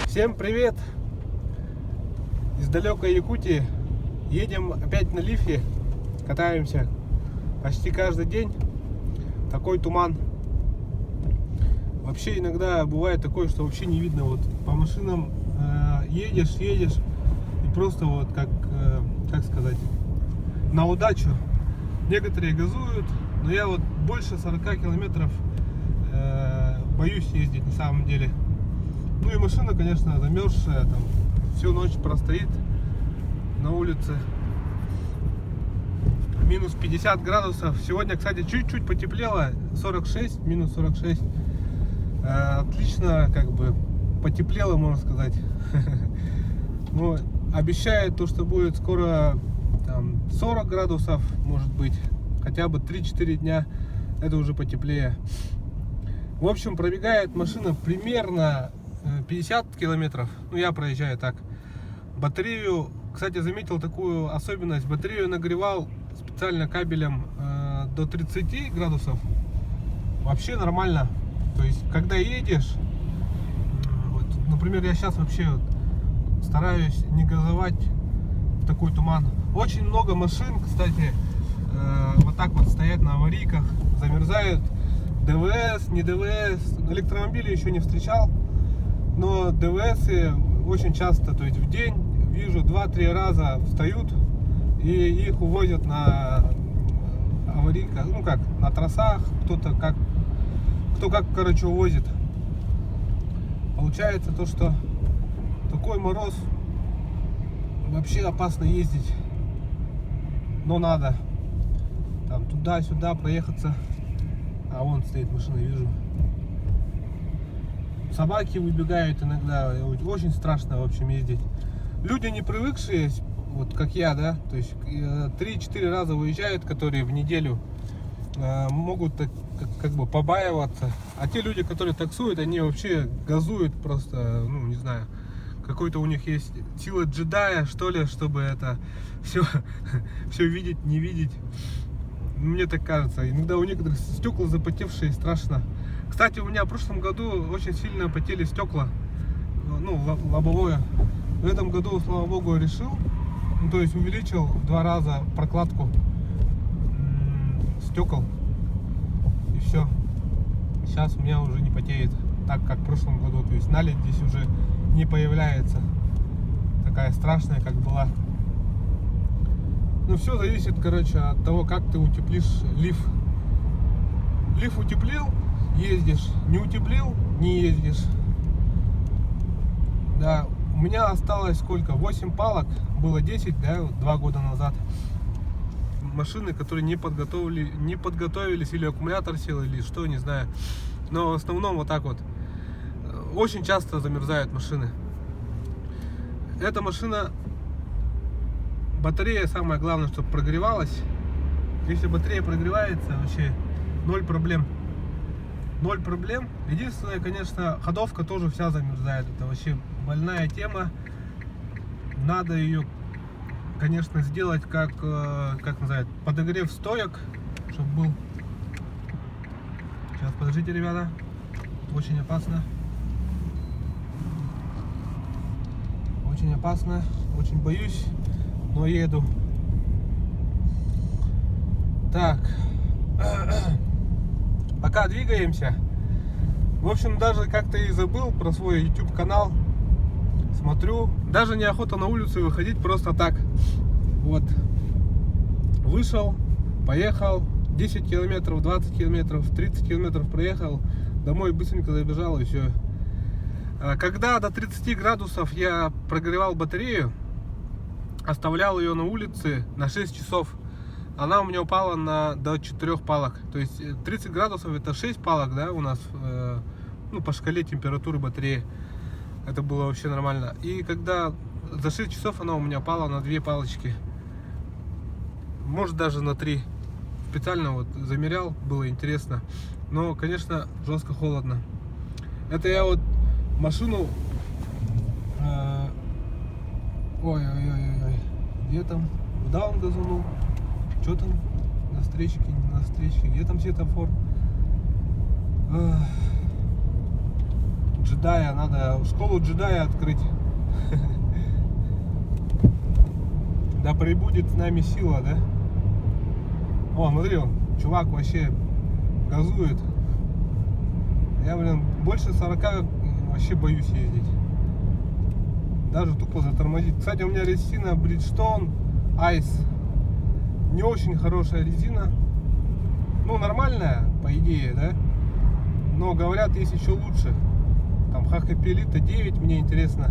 Всем привет! Из далекой Якутии едем опять на лифе, катаемся почти каждый день. Такой туман. Вообще иногда бывает такое, что вообще не видно. Вот по машинам едешь и просто вот как сказать, на удачу. Некоторые газуют, но я вот больше 40 километров боюсь ездить на самом деле. Ну и машина, конечно, замерзшая, там всю ночь простоит на улице. Минус 50 градусов. Сегодня, кстати, чуть-чуть потеплело, 46, минус 46. Отлично, как бы потеплело, можно сказать. Но обещает то, что будет скоро там 40 градусов, может быть, хотя бы 3-4 дня, это уже потеплее. В общем, пробегает машина примерно 50 километров. Ну, я проезжаю так. Батарею, кстати, заметил такую особенность. Батарею нагревал специально кабелем до 30 градусов. Вообще нормально. То есть, когда едешь, вот, например, я сейчас вообще стараюсь не газовать в такой туман. Очень много машин, кстати, вот так вот стоят на аварийках, замерзают. ДВС, не ДВС, электромобили еще не встречал, но ДВС очень часто, то есть в день вижу 2-3 раза встают и их увозят на аварийках, ну как, на трассах, кто как, короче, увозит. Получается то, что такой мороз, вообще опасно ездить, но надо там туда-сюда проехаться. А вон стоит машина, вижу. Собаки выбегают иногда. Очень страшно, в общем, ездить. Люди, не привыкшие, вот как я, да, то есть 3-4 раза выезжают, которые в неделю, могут как бы побаиваться. А те люди, которые таксуют, они вообще газуют просто, ну, не знаю, какой-то у них есть сила джедая, что ли, чтобы это все видеть, не видеть. Мне так кажется. Иногда у некоторых стекла запотевшие, страшно. Кстати, у меня в прошлом году очень сильно потели стекла, ну, лобовое. В этом году, слава богу, решил, ну, то есть увеличил 2 раза прокладку стекол. И все. Сейчас у меня уже не потеет так, как в прошлом году. То есть наледь здесь уже не появляется. Такая страшная, как была. Ну, все зависит, короче, от того, как ты утеплишь лиф. Лиф утеплил, ездишь. Не утеплил, не ездишь. Да, у меня осталось сколько? 8 палок. Было 10, да, 2 года назад. Машины, которые не подготовились, или аккумулятор сел, или что, не знаю. Но в основном вот так вот. Очень часто замерзают машины. Эта машина... Батарея, самое главное, чтобы прогревалась. Если батарея прогревается, вообще 0 проблем. 0 проблем. Единственное, конечно, ходовка тоже вся замерзает. Это вообще больная тема. Надо ее, конечно, сделать как называют, подогрев стоек, чтобы был. Сейчас, подождите, ребята. Очень опасно. Очень опасно. Очень боюсь. Но еду. Так. Пока двигаемся. В общем, даже как-то и забыл про свой YouTube канал. Смотрю. Даже неохота на улицу выходить просто так. Вот. Вышел, поехал. 10 километров, 20 километров, 30 километров проехал. Домой быстренько забежал и все. Когда до 30 градусов я прогревал батарею, оставлял ее на улице на 6 часов. Она у меня упала до 4 палок. То есть 30 градусов это 6 палок, да, у нас, ну, по шкале температуры батареи. Это было вообще нормально. И когда за 6 часов она у меня упала на 2 палочки. Может даже на 3. Специально вот замерял, было интересно. Но, конечно, жестко холодно. Это я вот машину... Ой-ой-ой-ой, где там? Куда он газанул? Что там? На встречке, не на встречке? Где там светофор? джедая, надо школу джедая открыть. Да пребудет с нами сила, да? О, смотри, он, чувак вообще газует. Я, блин, больше 40 вообще боюсь ездить. Даже тупо затормозить. Кстати, у меня резина Bridgestone Ice. Не очень хорошая резина. Ну, нормальная, по идее, да? Но говорят, есть еще лучше. Там HHP Elite 9, мне интересно.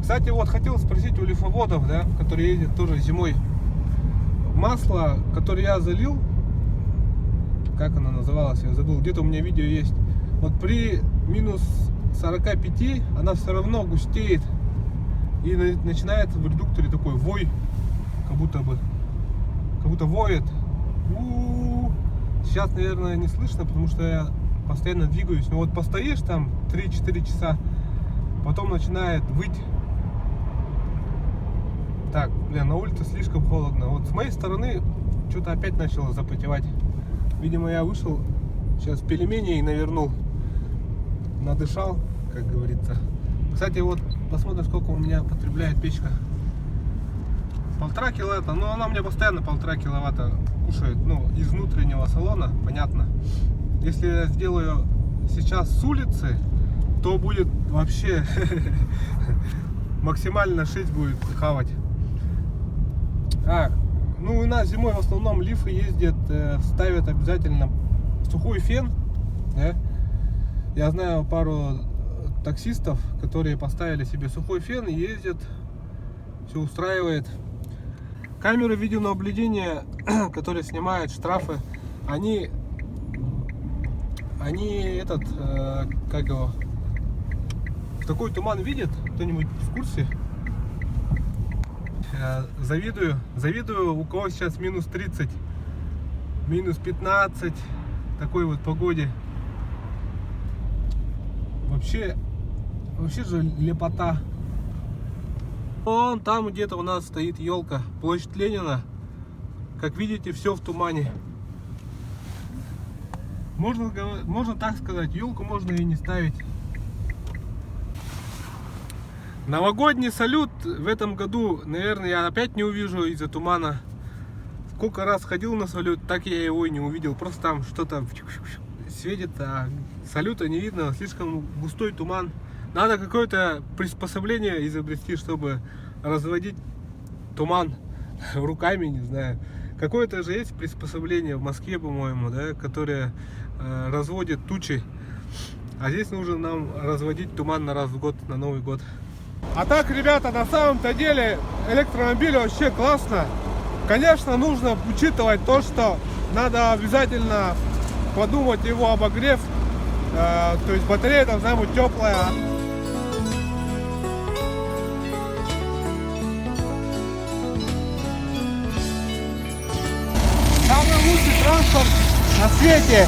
Кстати, вот хотел спросить у лифоводов, да, которые ездят тоже зимой. Масло, которое я залил, как оно называлось, я забыл, где-то у меня видео есть. Вот при минус 45 она все равно густеет. И начинается в редукторе такой вой, как будто воет. Сейчас, наверное, не слышно, потому что я постоянно двигаюсь. Но вот постоишь там 3-4 часа, потом начинает выть. Так, блин, на улице слишком холодно. Вот с моей стороны что-то опять начало запотевать. Видимо, я вышел, сейчас пельменей навернул, надышал, как говорится. Кстати, вот посмотрим, сколько у меня потребляет печка. 1,5 киловатта, но она у меня постоянно 1,5 киловатта кушает, ну, из внутреннего салона, понятно. Если я сделаю сейчас с улицы, то будет вообще максимально 6 будет хавать. Ну, у нас зимой в основном лифы ездят, ставят обязательно сухой фен, да? Я знаю пару таксистов, которые поставили себе сухой фен и ездят, все устраивает. Камеры видеонаблюдения, которые снимают штрафы, они как его, в такой туман видят, кто-нибудь в курсе? Завидую, у кого сейчас минус 30, минус 15, такой вот погоде. Вообще же лепота. Вон там где-то у нас стоит елка, площадь Ленина. Как видите, все в тумане. Можно так сказать, елку можно и не ставить. Новогодний салют в этом году, наверное, я опять не увижу из-за тумана. Сколько раз ходил на салют, так я его и не увидел. Просто там что-то светит, а салюта не видно, слишком густой туман. Надо какое-то приспособление изобрести, чтобы разводить туман руками, не знаю. Какое-то же есть приспособление в Москве, по-моему, да, которое разводит тучи. А здесь нужно нам разводить туман на раз в год, на Новый год. А так, ребята, на самом-то деле электромобиль вообще классно. Конечно, нужно учитывать то, что надо обязательно подумать его обогрев. То есть батарея должна быть теплая. Самый лучший транспорт на свете